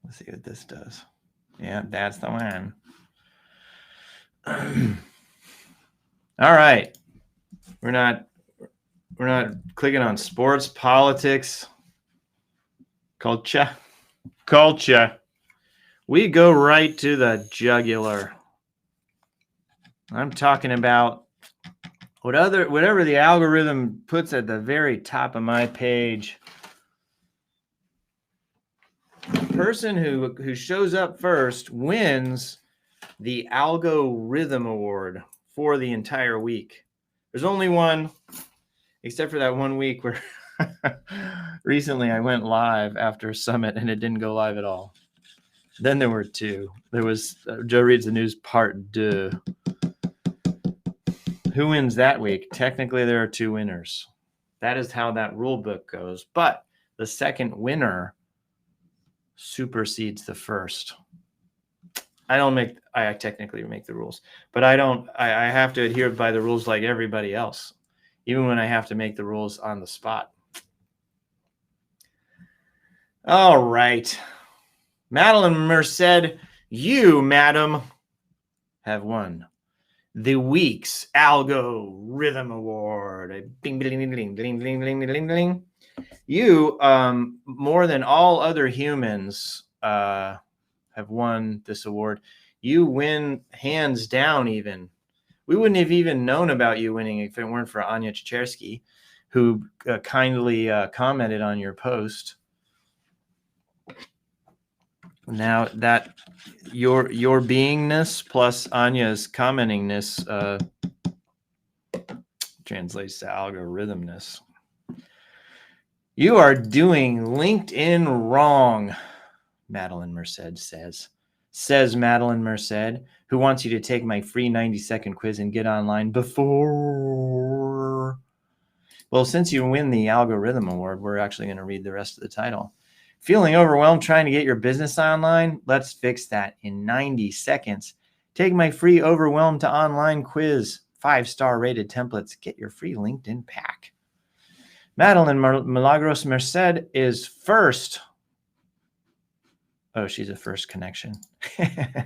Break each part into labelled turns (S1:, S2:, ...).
S1: Let's see what this does. Yeah, that's the one. All right. We're not clicking on sports, politics, culture. We go right to the jugular. I'm talking about whatever the algorithm puts at the very top of my page. The person who shows up first wins the Algorithm Award for the entire week. There's only one, except for that 1 week where recently I went live after Summit and it didn't go live at all. Then there were two. There was Joe Reads the News Part 2. Who wins that week? Technically, there are two winners. That is how that rule book goes. But the second winner supersedes the first. I technically make the rules, but I have to adhere by the rules like everybody else, even when I have to make the rules on the spot. All right. Madeline Merced, you, madam, have won the week's Algorithm Award. Ding, ding, ding, ding, ding, ding, ding, ding, ding. You, more than all other humans, have won this award. You win hands down. Even we wouldn't have even known about you winning if it weren't for Anya Chechersky, who kindly commented on your post. Now that your beingness plus Anya's commentingness translates to algorithmness. You are doing LinkedIn wrong, Madeline Merced says. Says Madeline Merced, who wants you to take my free 90-second quiz and get online before. Well, since you win the Algorithm Award, we're actually going to read the rest of the title. Feeling overwhelmed trying to get your business online? Let's fix that in 90 seconds. Take my free Overwhelmed to Online quiz. 5-star rated templates. Get your free LinkedIn pack. Madeline Milagros Merced is first. Oh, she's a first connection. Yeah,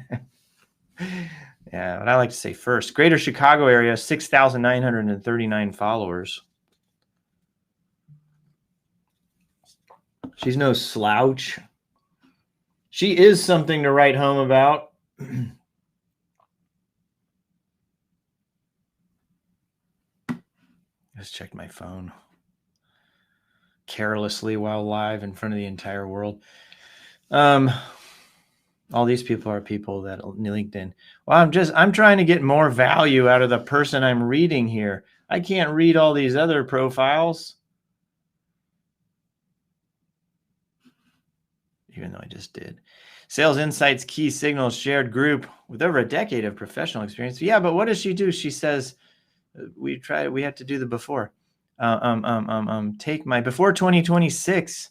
S1: but I like to say first. Greater Chicago area, 6,939 followers. She's no slouch. She is something to write home about. Just checked my phone carelessly while live in front of the entire world. All these people are people that LinkedIn. Well, I'm trying to get more value out of the person I'm reading here. I can't read all these other profiles. Even though I just did. Sales Insights Key Signals Shared Group with over a decade of professional experience. Yeah, but what does she do? She says, we have to do the before. Take my before 2026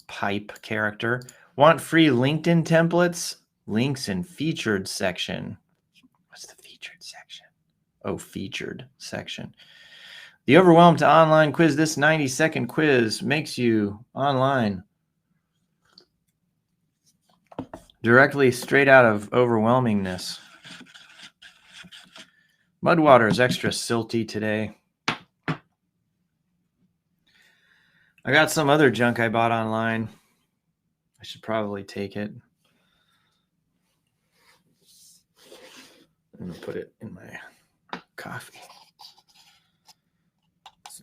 S1: pipe character. Want free LinkedIn templates? Links in featured section. What's the featured section? Oh, featured section. The Overwhelmed to Online quiz. This 90-second quiz makes you online. Directly straight out of Overwhelmingness. Mudwater is extra silty today. I got some other junk I bought online. I should probably take it. I'm going to put it in my coffee.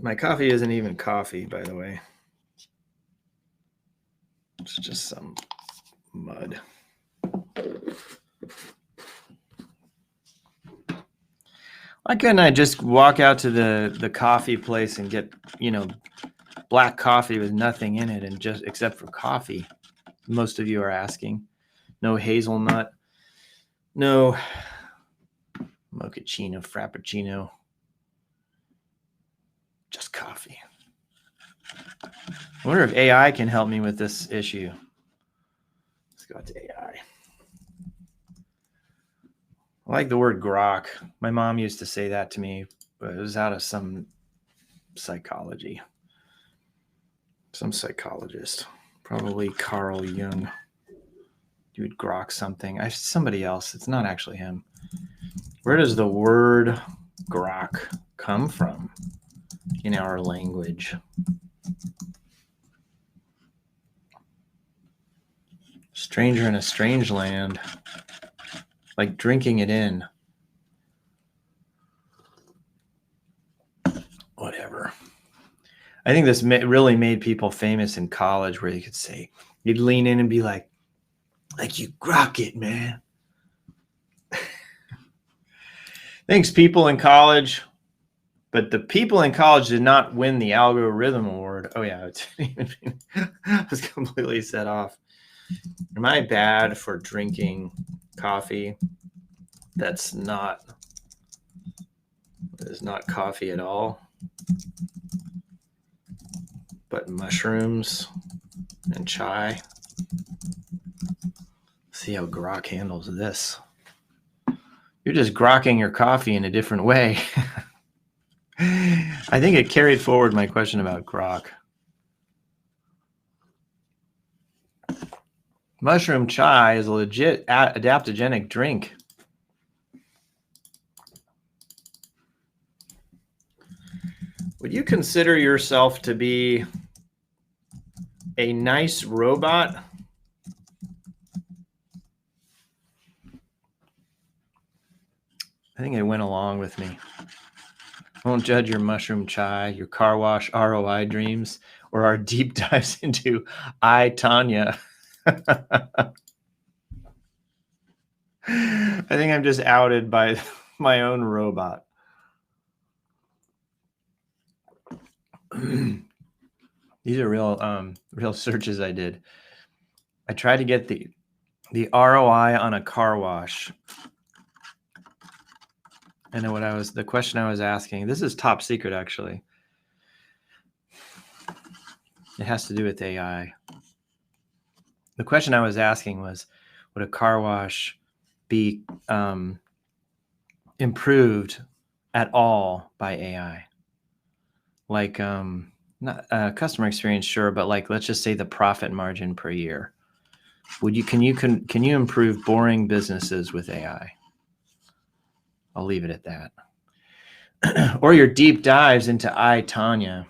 S1: My coffee isn't even coffee, by the way. It's just some mud. Why couldn't I just walk out to the coffee place and get, black coffee with nothing in it and just except for coffee? Most of you are asking. No hazelnut, no mochaccino, frappuccino, just coffee. I wonder if AI can help me with this issue. Let's go to AI. I like the word grok. My mom used to say that to me, but it was out of some psychology. Some psychologist. Probably Carl Jung. You would grok something. Somebody else. It's not actually him. Where does the word grok come from in our language? Stranger in a strange land. Like drinking it in. Whatever. I think this really made people famous in college, where you could say, you'd lean in and be like you grok it, man. Thanks, people in college. But the people in college did not win the Algo Rhythm Award. Oh, yeah. I was completely set off. Am I bad for drinking coffee that is not coffee at all, but mushrooms and chai? See how grok handles this. You're just grokking your coffee in a different way. I think it carried forward my question about grok. Mushroom chai is a legit adaptogenic drink. Would you consider yourself to be a nice robot? I think it went along with me. Won't judge your mushroom chai, your car wash ROI dreams, or our deep dives into I, Tanya. I think I'm just outed by my own robot. These are real searches I did. I tried to get the ROI on a car wash. And then the question I was asking, this is top secret actually. It has to do with AI. The question I was asking was, would a car wash be improved at all by AI? Like not customer experience, sure, but like let's just say the profit margin per year. Can you improve boring businesses with AI? I'll leave it at that. Or your deep dives into I, Tanya.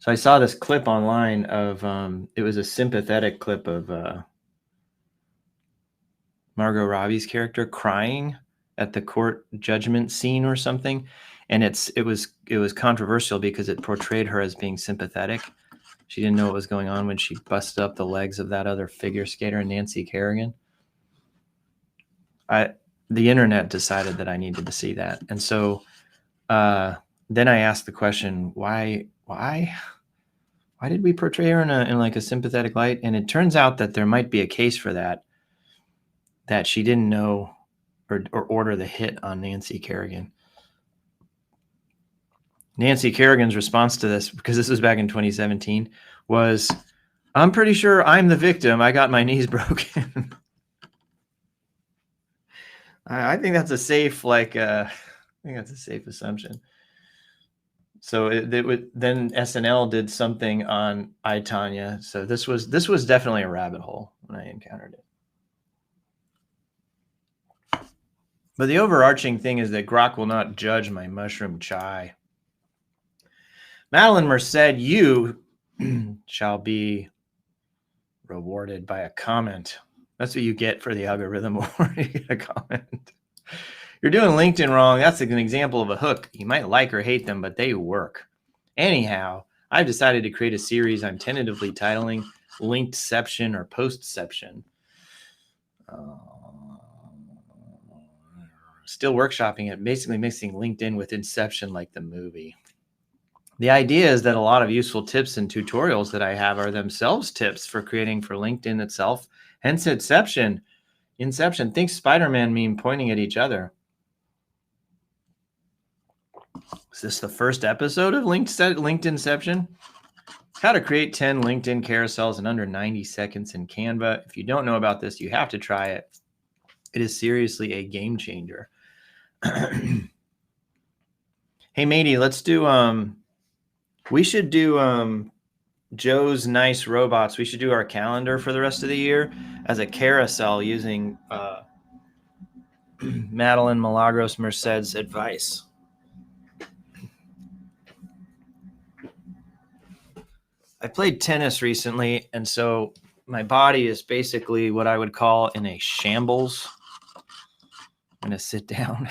S1: So I saw this clip online of it was a sympathetic clip of Margot Robbie's character crying at the court judgment scene or something, and it was controversial because it portrayed her as being sympathetic. She didn't know what was going on when she busted up the legs of that other figure skater, Nancy Kerrigan. The internet decided that I needed to see that, and so then I asked the question, why did we portray her in like a sympathetic light? And it turns out that there might be a case for that she didn't know or order the hit on Nancy Kerrigan. Nancy Kerrigan's response to this, because this was back in 2017, was, I'm pretty sure I'm the victim. I got my knees broken. I think that's a safe, assumption. So then SNL did something on I, Tanya. So this was definitely a rabbit hole when I encountered it. But the overarching thing is that grok will not judge my mushroom chai. Madeline Merced, you shall be rewarded by a comment. That's what you get for the algorithm award. You get a comment. You're doing LinkedIn wrong. That's an example of a hook. You might like or hate them, but they work. Anyhow, I've decided to create a series I'm tentatively titling Linkedception or Postception. Still workshopping it, basically mixing LinkedIn with Inception like the movie. The idea is that a lot of useful tips and tutorials that I have are themselves tips for creating for LinkedIn itself. Hence Inception. Think Spider-Man meme pointing at each other. Is this the first episode of LinkedInception? How to create 10 LinkedIn carousels in under 90 seconds in Canva. If you don't know about this, you have to try it. It is seriously a game changer. Hey, matey, let's do we should do Joe's Nice Robots. We should do our calendar for the rest of the year as a carousel using Madeline Milagros Merced's advice. I played tennis recently, and so my body is basically what I would call in a shambles. I'm going to sit down.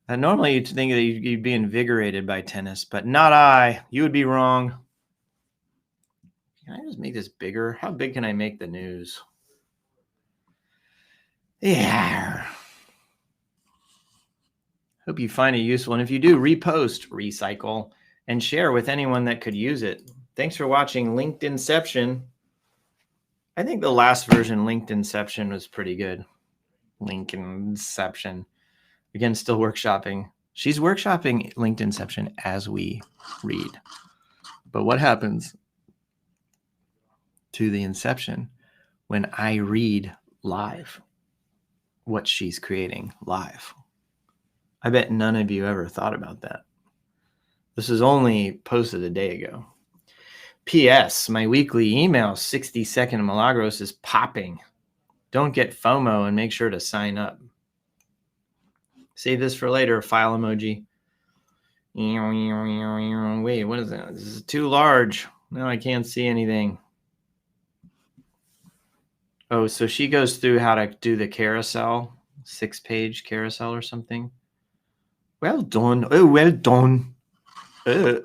S1: And normally you'd think that you'd be invigorated by tennis, but not I. You would be wrong. Can I just make this bigger? How big can I make the news? Yeah. Hope you find it useful. And if you do, repost, recycle, and share with anyone that could use it. Thanks for watching LinkedInception. I think the last version, LinkedInception, was pretty good. LinkedInception. Again, still workshopping. She's workshopping LinkedInception as we read. But what happens to the inception when I read live what she's creating live? I bet none of you ever thought about that. This is only posted a day ago. P.S. My weekly email, 60-second Milagros, is popping. Don't get FOMO and make sure to sign up. Save this for later, file emoji. Wait, what is that? This is too large. Now I can't see anything. Oh, so she goes through how to do the carousel, 6-page carousel or something. Well done. Oh, well done. I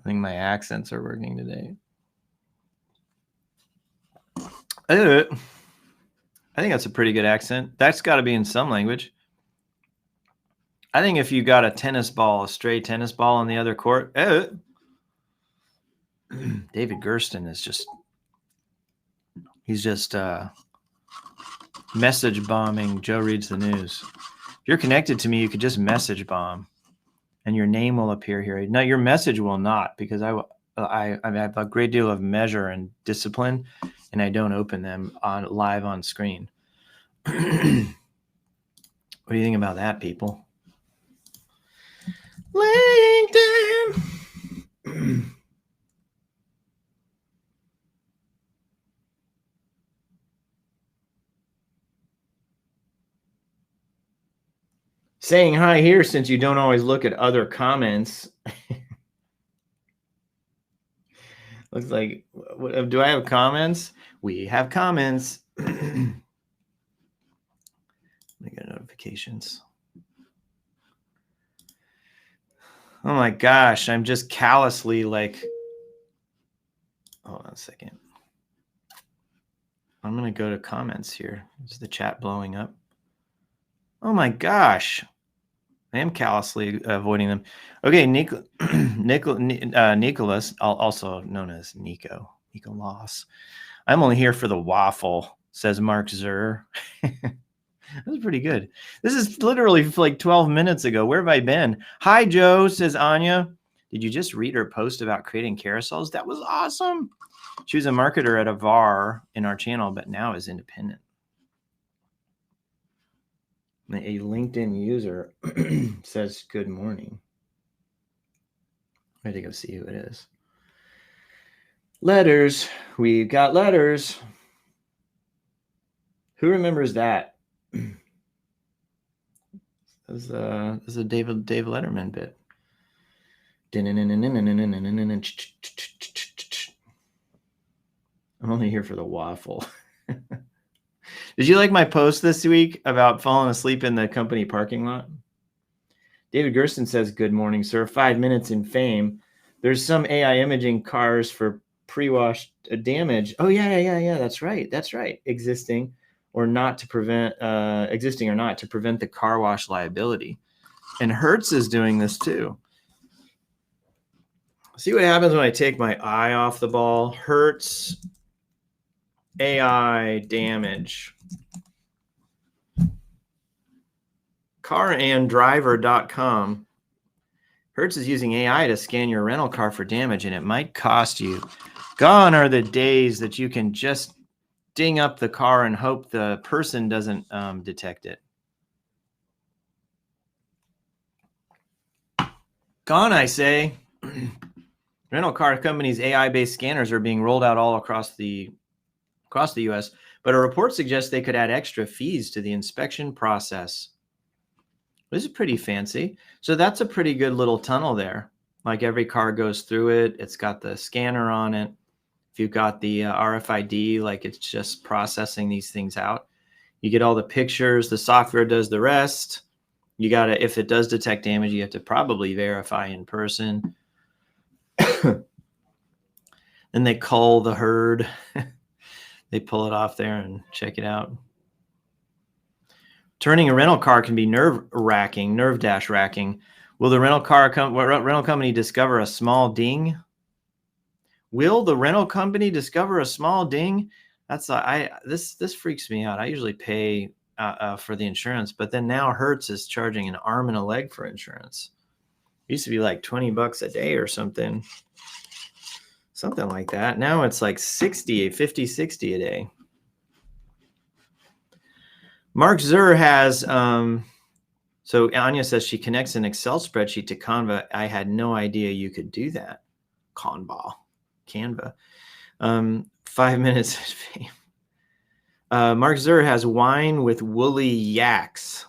S1: think my accents are working today. I think that's a pretty good accent. That's got to be in some language. I think if you got a tennis ball, a stray tennis ball on the other court, David Gersten is just, he's just message bombing Joe Reads the News. If you're connected to me, you could just message bomb and your name will appear here. Now your message will not, because I have a great deal of measure and discipline, and I don't open them on live on screen. What do you think about that, people? LinkedIn. Saying hi here since you don't always look at other comments. Looks like, do I have comments? We have comments. Let me get notifications. Oh my gosh, I'm just callously like, hold on a second. I'm going to go to comments here. Is the chat blowing up? Oh my gosh. I am callously avoiding them. Okay, Nicholas, also known as Nico Loss. I'm only here for the waffle, says Mark Zur. That's pretty good. This is literally like 12 minutes ago. Where have I been? Hi, Joe, says Anya. Did you just read her post about creating carousels? That was awesome. She was a marketer at a VAR in our channel, but now is independent. A LinkedIn user says, good morning. I think I'll see who it is. Letters. We've got letters. Who remembers that? This is a Dave Letterman bit. I'm only here for the waffle. Did you like my post this week about falling asleep in the company parking lot? David Gersten says, good morning, sir. 5 minutes in fame. There's some AI imaging cars for pre-wash damage. Oh, yeah. That's right. Existing or not to prevent the car wash liability. And Hertz is doing this too. See what happens when I take my eye off the ball. Hertz AI damage. Carandriver.com. Hertz is using AI to scan your rental car for damage, and it might cost you. Gone are the days that you can just ding up the car and hope the person doesn't detect it. Gone, I say. Rental car companies' AI-based scanners are being rolled out all across the U.S., but a report suggests they could add extra fees to the inspection process. This is pretty fancy. So that's a pretty good little tunnel there. Like every car goes through it. It's got the scanner on it. If you've got the RFID, like it's just processing these things out. You get all the pictures. The software does the rest. You got to, if it does detect damage, you have to probably verify in person. Then they cull the herd. They pull it off there and check it out. Turning a rental car can be nerve dash racking. Will the rental company discover a small ding? Will the rental company discover a small ding? That's this freaks me out. I usually pay for the insurance, but then now Hertz is charging an arm and a leg for insurance. It used to be like $20 a day or something like that. Now it's like 50, 60 a day. Mark Zur has, so Anya says she connects an Excel spreadsheet to Canva. I had no idea you could do that. Canva. 5 minutes of fame. Mark Zur has wine with woolly yaks.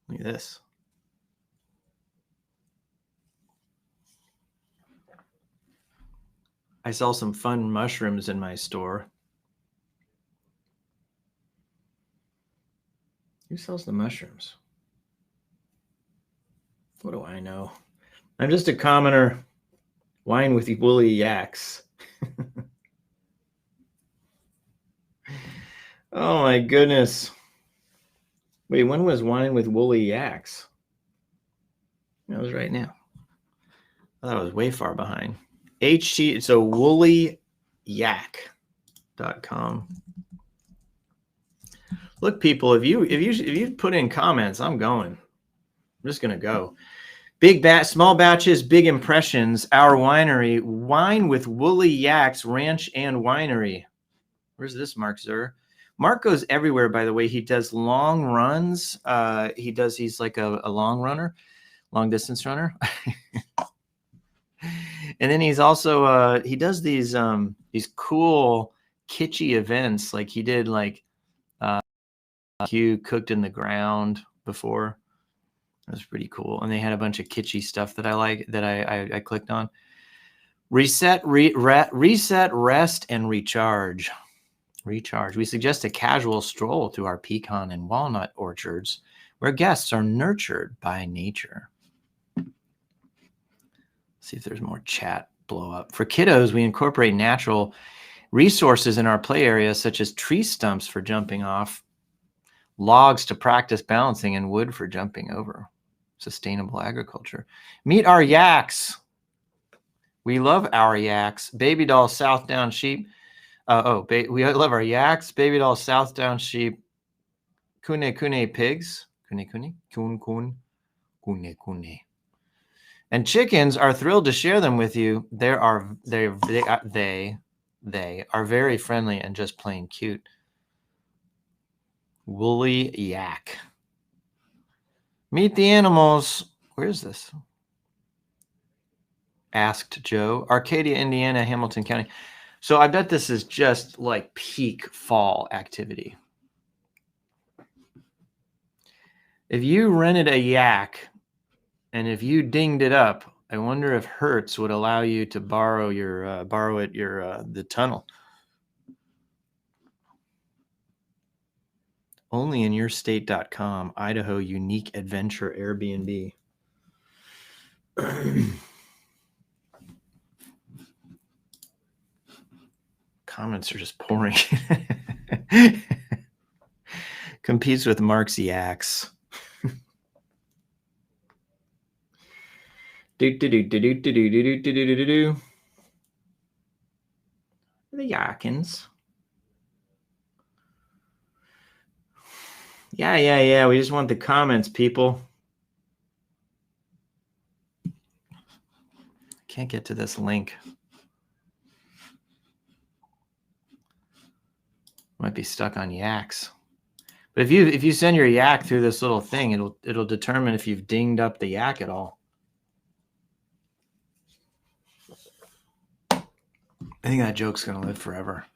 S1: Look at this. I sell some fun mushrooms in my store. Who sells the mushrooms? What do I know? I'm just a commoner. Wine with woolly yaks. Oh my goodness. Wait, when was wine with woolly yaks? That was right now. I thought I was way far behind. So woollyyak.com. Look, people, if you put in comments, I'm going. I'm just gonna go. Small batches, big impressions. Our winery, wine with woolly yaks, ranch and winery. Where's this Mark Zur? Mark goes everywhere, by the way. He does long runs. He's like a long runner, long distance runner. And then he's also he does these cool kitschy events. Like he did Hugh cooked in the ground before. That was pretty cool. And they had a bunch of kitschy stuff that I like that I clicked on. Reset, rest, and recharge. We suggest a casual stroll through our pecan and walnut orchards where guests are nurtured by nature. See if there's more chat blow up. For kiddos, we incorporate natural resources in our play area, such as tree stumps for jumping off, logs to practice balancing, and wood for jumping over. Sustainable agriculture. Meet our yaks. We love our yaks. Baby doll, Southdown sheep. We love our yaks. Baby doll, Southdown sheep. Kune pigs. Kune. And chickens are thrilled to share them with you. They are very friendly and just plain cute. Woolly yak. Meet the animals. Where is this? Asked Joe. Arcadia, Indiana, Hamilton County. So I bet this is just like peak fall activity. If you rented a yak and if you dinged it up, I wonder if Hertz would allow you to borrow the tunnel. Onlyinyourstate.com, Idaho unique adventure Airbnb. Comments are just pouring. Competes with Mark's yaks. The Yakins. Yeah. We just want the comments, people. Can't get to this link. Might be stuck on yaks. But if you send your yak through this little thing, it'll determine if you've dinged up the yak at all. I think that joke's gonna live forever.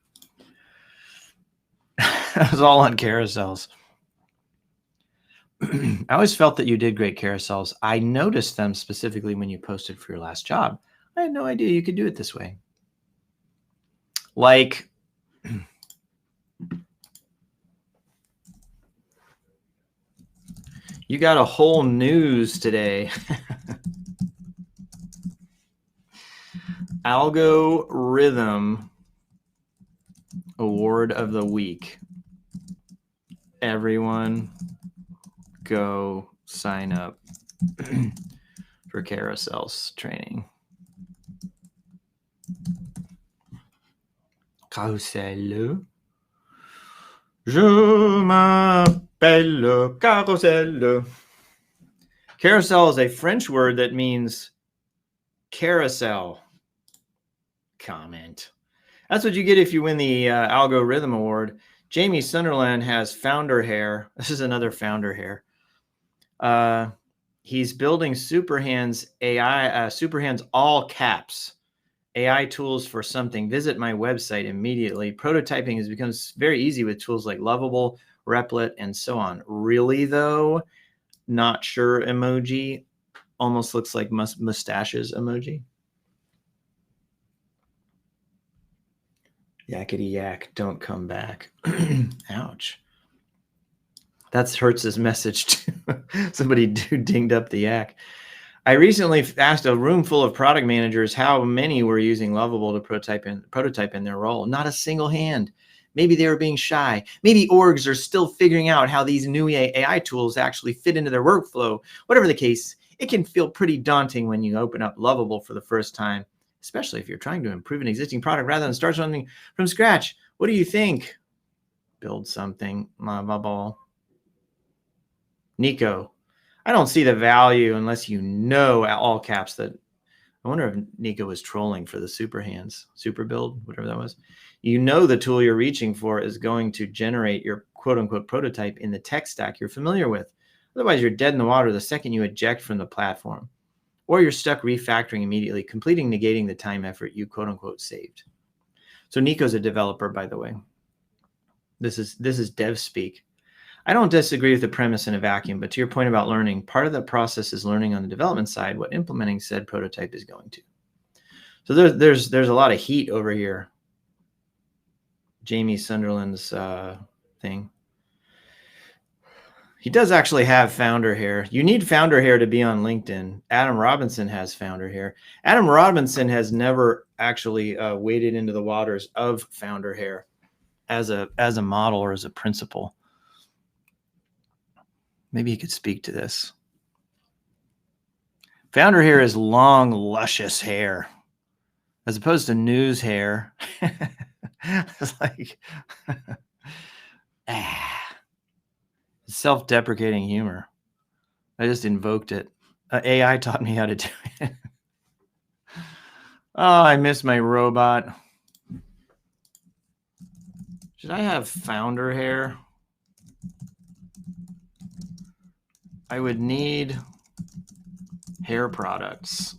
S1: It was all on carousels. I always felt that you did great carousels. I noticed them specifically when you posted for your last job. I had no idea you could do it this way. Like, you got a whole news today. Algorithm Award of the Week. Everyone go sign up for carousels training. Carousel. Je m'appelle carousel. Carousel is a French word that means carousel. Comment. That's what you get if you win the Algorithm Award. Jamie Sunderland has founder hair. This is another founder hair. He's building Superhands AI, Superhands all caps, AI tools for something. Visit my website immediately. Prototyping has become very easy with tools like Lovable, Replit, and so on. Really, though, not sure emoji. Almost looks like mustaches emoji. Yakety yak, don't come back. Ouch. That's Hertz's message to somebody who dinged up the yak. I recently asked a room full of product managers how many were using Lovable to prototype in their role. Not a single hand. Maybe they were being shy. Maybe orgs are still figuring out how these new AI tools actually fit into their workflow. Whatever the case, it can feel pretty daunting when you open up Lovable for the first time, especially if you're trying to improve an existing product rather than start something from scratch. What do you think? Build something. Lovable. Nico, I don't see the value unless you know all caps that. I wonder if Nico was trolling for the Superhands, super build, whatever that was. You know the tool you're reaching for is going to generate your quote-unquote prototype in the tech stack you're familiar with. Otherwise, you're dead in the water the second you eject from the platform. Or you're stuck refactoring immediately, negating the time effort you quote-unquote saved. So Nico's a developer, by the way. This is dev speak. I don't disagree with the premise in a vacuum, but to your point about learning, part of the process is learning on the development side what implementing said prototype is going to. So there's a lot of heat over here. Jamie Sunderland's thing. He does actually have founder hair. You need founder hair to be on LinkedIn. Adam Robinson has founder hair. Adam Robinson has never actually waded into the waters of founder hair as a model or as a principal. Maybe he could speak to this. Founder hair is long, luscious hair, as opposed to news hair. It's like self-deprecating humor. I just invoked it. AI taught me how to do it. Oh, I miss my robot. Should I have founder hair? I would need hair products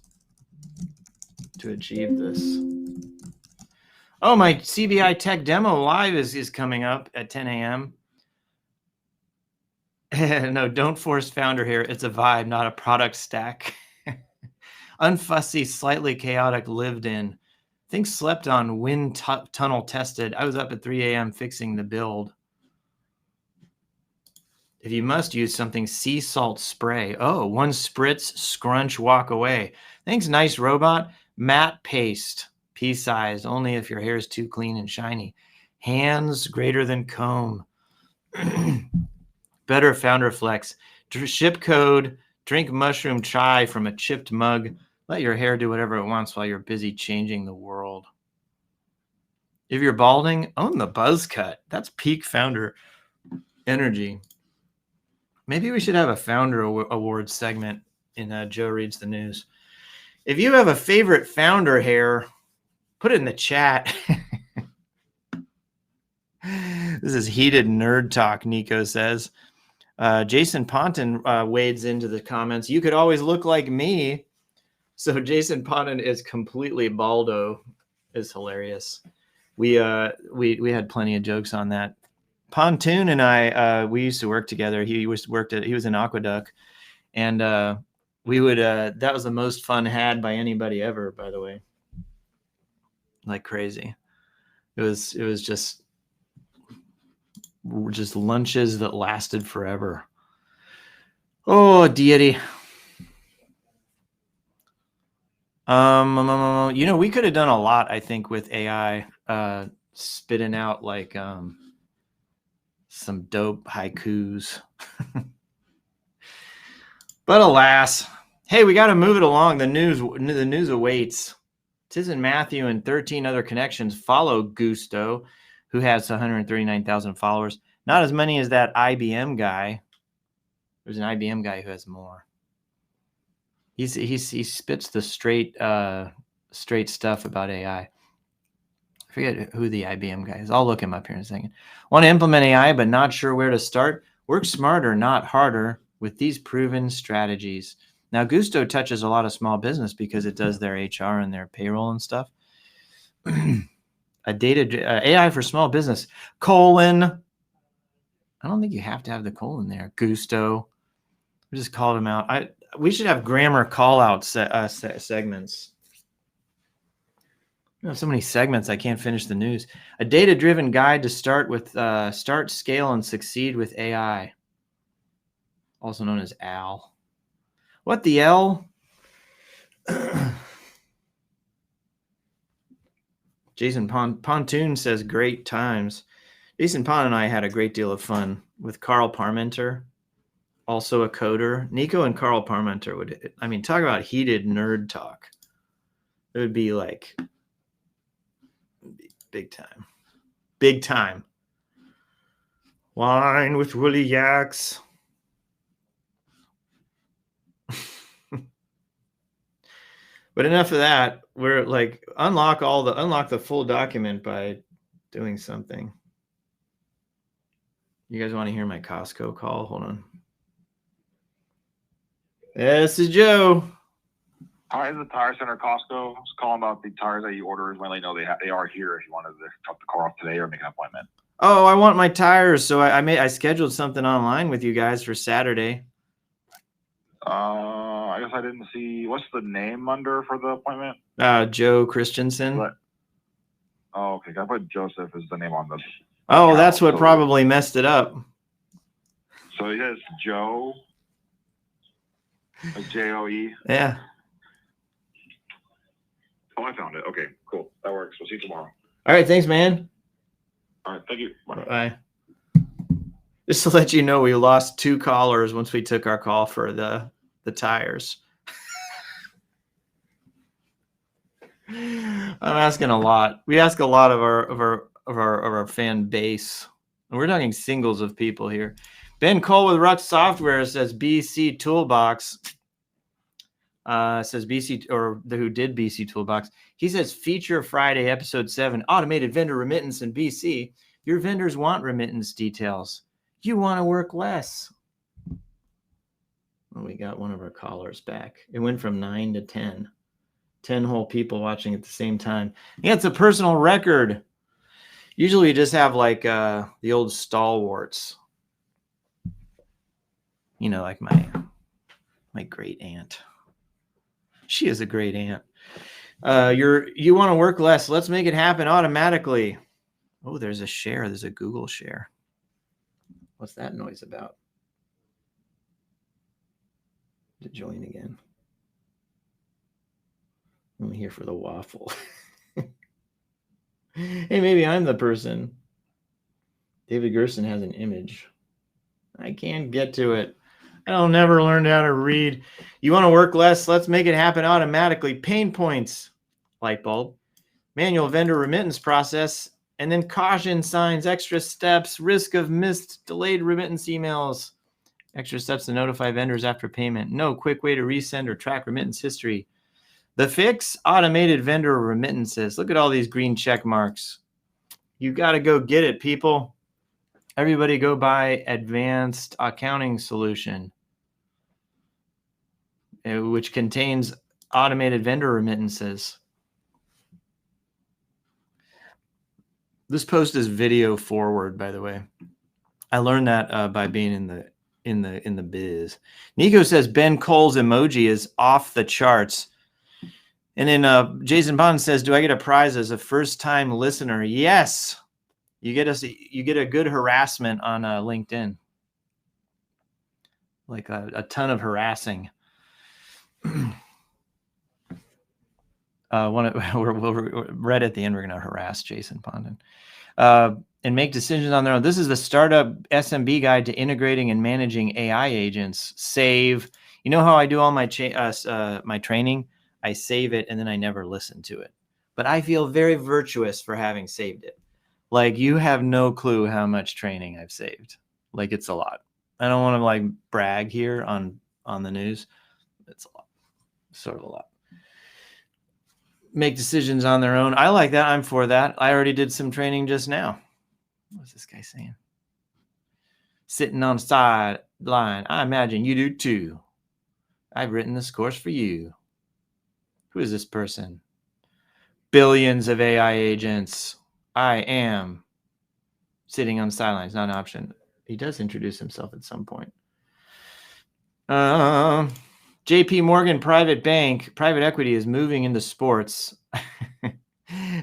S1: to achieve this. Oh, my CBI Tech Demo Live is coming up at 10 a.m. No, don't force founder hair. It's a vibe, not a product stack. Unfussy, slightly chaotic, lived in. Think slept on, wind tunnel tested. I was up at 3 a.m. fixing the build. If you must use something, sea salt spray. Oh, one spritz, scrunch, walk away. Thanks, nice robot. Matte paste, pea-sized, only if your hair is too clean and shiny. Hands greater than comb. Better founder flex. Ship code, drink mushroom chai from a chipped mug. Let your hair do whatever it wants while you're busy changing the world. If you're balding, own the buzz cut. That's peak founder energy. Maybe we should have a founder awards segment in Joe Reads the News. If you have a favorite founder hair, put it in the chat. This is heated nerd talk, Nico says. Jason Ponton wades into the comments. You could always look like me. So Jason Ponton is completely baldo. Is hilarious. We had plenty of jokes on that. Pontoon and I we used to work together. He was in Aqueduct, and we would that was the most fun had by anybody ever, by the way. Like crazy. It was just lunches that lasted forever. Oh, deity. We could have done a lot, I think, with AI spitting out like some dope haikus. But alas, hey, we got to move it along. The news awaits. Tiz and Matthew and 13 other connections follow Gusto, who has 139,000 followers. Not as many as that IBM guy. There's an IBM guy who has more. He spits the straight stuff about AI. I forget who the IBM guy is. I'll look him up here in a second. Want to implement AI, but not sure where to start? Work smarter, not harder, with these proven strategies. Now, Gusto touches a lot of small business because it does their HR and their payroll and stuff. AI for small business, : I don't think you have to have the colon there. Gusto. We just called him out. We should have grammar call-out segments. I have so many segments, I can't finish the news. A data-driven guide to start, scale, and succeed with AI. Also known as AL. What the L? Jason Pontoon says great times. Jason Pon and I had a great deal of fun with Carl Parmenter, also a coder. Nico and Carl Parmenter talk about heated nerd talk. It would be like big time. Big time. Wine with Willie Yaks. But enough of that. We're like unlock the full document by doing something. You guys want to hear my Costco call? Hold on. This is Joe.
S2: Hi, this is the Tire Center Costco. I was calling about the tires that you ordered. When they know they are here if you wanted to drop the car off today or make an appointment.
S1: Oh, I want my tires, so I scheduled something online with you guys for Saturday.
S2: I guess I didn't see. What's the name under for the appointment?
S1: Joe Christensen.
S2: Oh, okay. I put Joseph as the name on this.
S1: Oh, that's what probably messed it up.
S2: So it is Joe, like Joe.
S1: Yeah.
S2: Oh, I found it. Okay, cool. That works. We'll see you tomorrow.
S1: All right. Thanks, man.
S2: All right. Thank you.
S1: Bye. Just to let you know, we lost 2 callers once we took our call for the tires. I'm asking a lot. We ask a lot of our fan base. And we're talking singles of people here. Ben Cole with Rux Software says BC Toolbox. Says BC, or who did BC Toolbox. He says Feature Friday, episode 7, automated vendor remittance in BC. Your vendors want remittance details. You want to work less. Well, we got one of our callers back. It went from 9 to 10. 10 whole people watching at the same time. Yeah, it's a personal record. Usually we just have like the old stalwarts. You know, like my great aunt. She is a great aunt. You want to work less. Let's make it happen automatically. Oh, there's a share. There's a Google share. What's that noise about? To join again. I'm here for the waffle. Hey, maybe I'm the person. David Gerson has an image. I can't get to it. I'll never learn how to read. You want to work less? Let's make it happen automatically. Pain points. Light bulb. Manual vendor remittance process. And then caution signs, extra steps, risk of missed, delayed remittance emails. Extra steps to notify vendors after payment. No quick way to resend or track remittance history. The fix, automated vendor remittances. Look at all these green check marks. You got to go get it, people. Everybody go buy Advanced Accounting Solution, which contains automated vendor remittances. This post is video forward, by the way. I learned that by being in the biz. Nico says Ben Cole's emoji is off the charts. And then Jason Bond says, "Do I get a prize as a first-time listener?" Yes, you get a good harassment on LinkedIn, like a ton of harassing. We're right at the end. We're going to harass Jason Pondon and make decisions on their own. This is the Startup SMB Guide to Integrating and Managing AI Agents. Save. You know how I do all my my training? I save it and then I never listen to it. But I feel very virtuous for having saved it. Like, you have no clue how much training I've saved. Like, it's a lot. I don't want to like brag here on the news. It's a lot. Sort of a lot. Make decisions on their own. I like that. I'm for that. I already did some training just now. What's this guy saying? Sitting on the sideline. I imagine you do too. I've written this course for you. Who is this person? Billions of AI agents. I am sitting on the sidelines. Not an option. He does introduce himself at some point. JP Morgan Private Bank, private equity is moving into sports.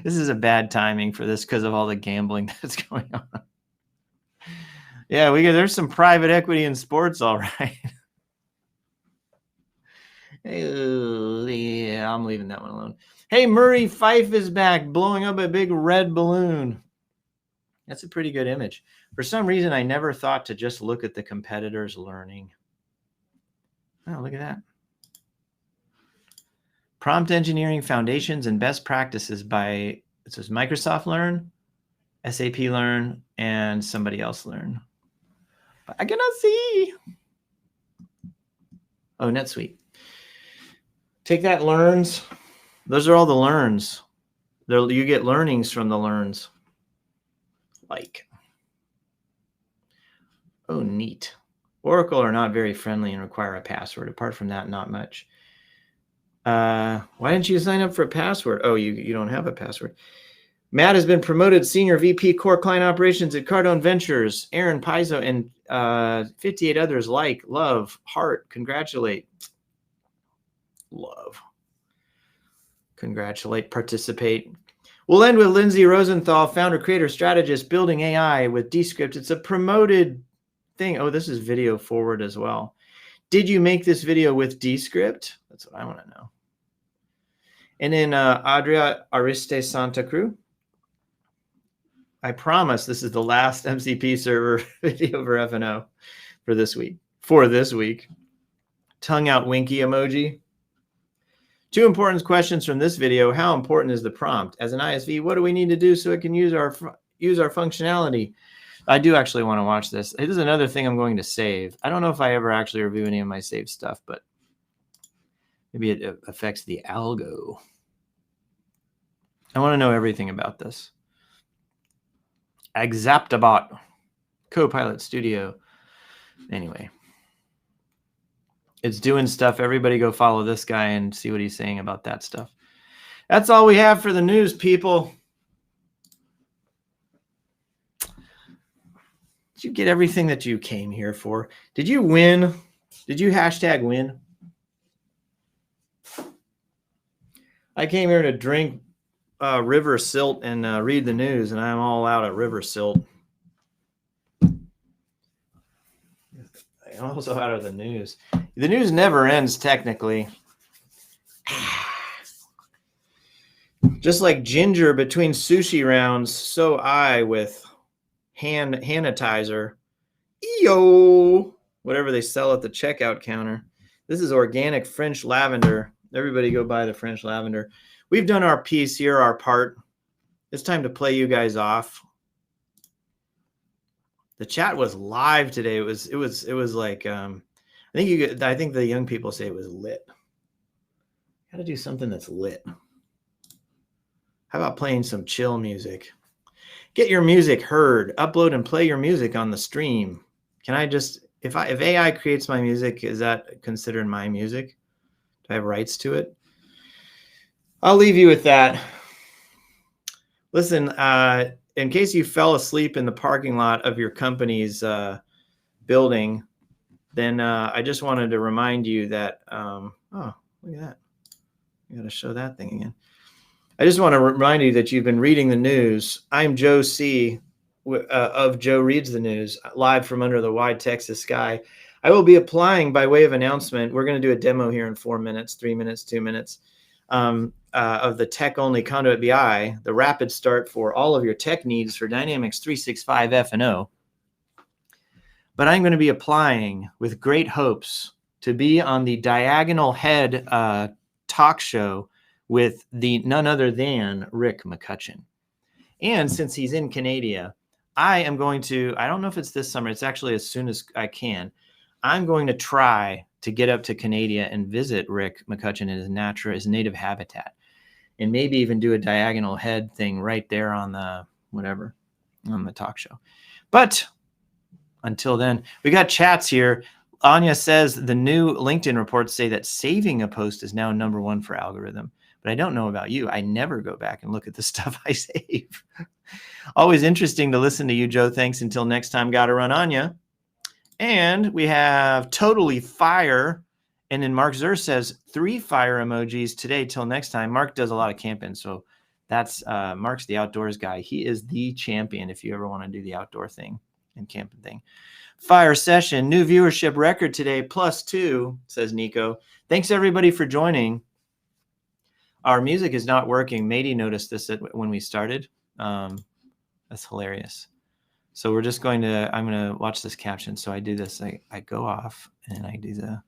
S1: This is a bad timing for this because of all the gambling that's going on. Yeah, there's some private equity in sports, all right. Yeah, I'm leaving that one alone. Hey, Murray Fife is back, blowing up a big red balloon. That's a pretty good image. For some reason, I never thought to just look at the competitors learning. Oh, look at that. Prompt Engineering Foundations and Best Practices by, it says Microsoft Learn, SAP Learn, and somebody else Learn. But I cannot see. Oh, NetSuite. Take that, Learns. Those are all the Learns. You get learnings from the Learns. Like. Oh, neat. Oracle are not very friendly and require a password. Apart from that, not much. Why didn't you sign up for a password? Oh, you don't have a password. Matt has been promoted Senior VP Core Client Operations at Cardone Ventures. Aaron Paizo and 58 others like, love, heart, congratulate. Love. Congratulate, participate. We'll end with Lindsay Rosenthal, founder, creator, strategist, building AI with Descript. It's a promoted thing. Oh, this is video forward as well. Did you make this video with Descript? That's what I want to know. And then Adria Ariste Santa Cruz. I promise this is the last MCP server video for F&O for this week. Tongue out winky emoji. 2 important questions from this video. How important is the prompt? As an ISV, what do we need to do so it can use our functionality? I do actually want to watch this. It is another thing I'm going to save. I don't know if I ever actually review any of my saved stuff, but maybe it affects the algo. I want to know everything about this. Exaptabot, Copilot Studio. Anyway, it's doing stuff. Everybody go follow this guy and see what he's saying about that stuff. That's all we have for the news, people. Did you get everything that you came here for? Did you win? Did you hashtag win? I came here to drink river silt and read the news, and I'm all out at river silt. I'm also out of the news. The news never ends, technically. Just like ginger between sushi rounds, so I with hand sanitizer. EO! Whatever they sell at the checkout counter. This is organic French lavender. Everybody go buy the French lavender. We've done our piece here, our part. It's time to play you guys off. The chat was live today. It was like I think the young people say it was lit. Got to do something that's lit. How about playing some chill music? get your music heard, upload and play your music on the stream. Can I just, if AI creates my music, is that considered my music? Do I have rights to it? I'll leave you with that. Listen, in case you fell asleep in the parking lot of your company's building, then I just wanted to remind you that, oh, look at that. I got to show that thing again. I just want to remind you that you've been reading the news. I'm Joe C. Of Joe Reads the News, live from under the wide Texas sky. I will be applying by way of announcement. We're going to do a demo here in 4 minutes, 3 minutes, 2 minutes of the tech-only Conduit BI, the rapid start for all of your tech needs for Dynamics 365 F&O. But I'm going to be applying with great hopes to be on the Diagonal Head talk show with the none other than Rick McCutcheon. And since he's in Canada, I am going to, I don't know if it's this summer, it's actually as soon as I can, I'm going to try to get up to Canada and visit Rick McCutcheon in his native habitat, and maybe even do a Diagonal Head thing right there on the, whatever, on the talk show. But until then, we got chats here. Anya says the new LinkedIn reports say that saving a post is now #1 for algorithm. But I don't know about you. I never go back and look at the stuff I save. Always interesting to listen to you, Joe. Thanks. Until next time, gotta run, Anya. And we have Totally Fire. And then Mark Zur says 3 fire emojis today till next time. Mark does a lot of camping. So that's Mark's the outdoors guy. He is the champion if you ever want to do the outdoor thing and camping thing. Fire session, new viewership record today, +2, says Nico. Thanks everybody for joining. Our music is not working. Mady noticed this when we started. That's hilarious. So we're just going to, I'm going to watch this caption. So I do this, I go off and I do the